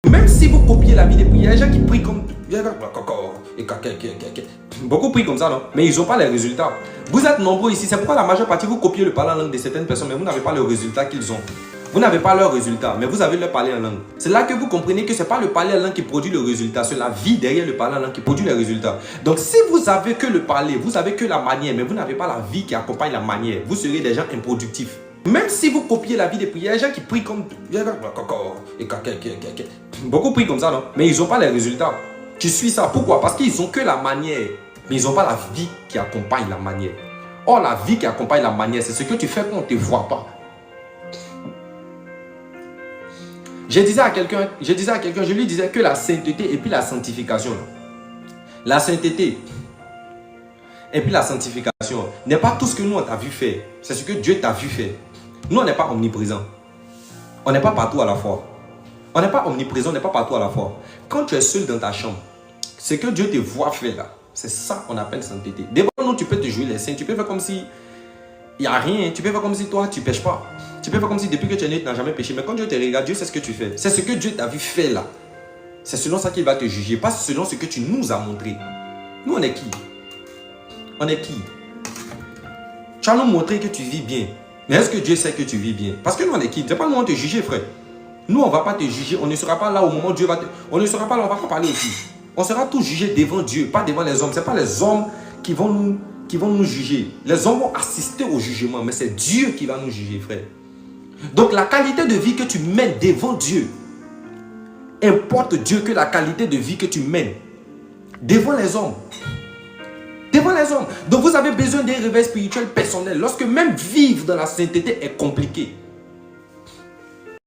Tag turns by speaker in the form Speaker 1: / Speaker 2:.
Speaker 1: Même si vous copiez la vie des prières, il y a des gens qui prient comme... Beaucoup prient comme ça, non? Mais ils n'ont pas les résultats. Vous êtes nombreux ici, c'est pourquoi la majeure partie, vous copiez le parler en langue de certaines personnes, mais vous n'avez pas le résultat qu'ils ont. Vous n'avez pas leur résultat, mais vous avez le parler en langue. C'est là que vous comprenez que ce n'est pas le parler en langue qui produit le résultat, c'est la vie derrière le parler en langue qui produit les résultats. Donc si vous avez que le parler, vous avez que la manière, mais vous n'avez pas la vie qui accompagne la manière, vous serez des gens improductifs. Même si vous copiez la vie des prières, il y a des gens qui prient comme... Beaucoup prient comme ça, non? Mais ils n'ont pas les résultats. Tu suis ça. Pourquoi? Parce qu'ils n'ont que la manière, mais ils n'ont pas la vie qui accompagne la manière. Or, la vie qui accompagne la manière, c'est ce que tu fais quand on ne te voit pas. Je disais à quelqu'un, je lui disais que la sainteté et puis la sanctification, la sainteté et puis la sanctification n'est pas tout ce que nous on t'a vu faire, c'est ce que Dieu t'a vu faire. Nous on n'est pas omniprésents, on n'est pas partout à la fois. On n'est pas omniprésent, on n'est pas partout à la fois. Quand tu es seul dans ta chambre, ce que Dieu te voit faire là, c'est ça qu'on appelle sainteté. Devant nous, tu peux te jouer les saints, tu peux faire comme si il n'y a rien, tu peux faire comme si toi tu ne pêches pas. Tu peux faire comme si depuis que tu es né, tu n'as jamais péché. Mais quand Dieu te regarde, Dieu sait ce que tu fais. C'est ce que Dieu t'a vu faire là. C'est selon ça qu'il va te juger, pas selon ce que tu nous as montré. Nous, on est qui? On est qui? Tu vas nous montrer que tu vis bien. Mais est-ce que Dieu sait que tu vis bien? Parce que nous, on est qui? C'est pas nous, on te juger, frère. Nous, on ne va pas te juger. On ne sera pas là au moment où Dieu va te... On ne sera pas là, on ne va pas parler aussi. On sera tous jugés devant Dieu, pas devant les hommes. Ce n'est pas les hommes qui vont nous juger. Les hommes vont assister au jugement, mais c'est Dieu qui va nous juger, frère. Donc, la qualité de vie que tu mènes devant Dieu importe Dieu que la qualité de vie que tu mènes devant les hommes. Devant les hommes. Donc, vous avez besoin d'un réveil spirituel personnel. Lorsque même vivre dans la sainteté est compliqué.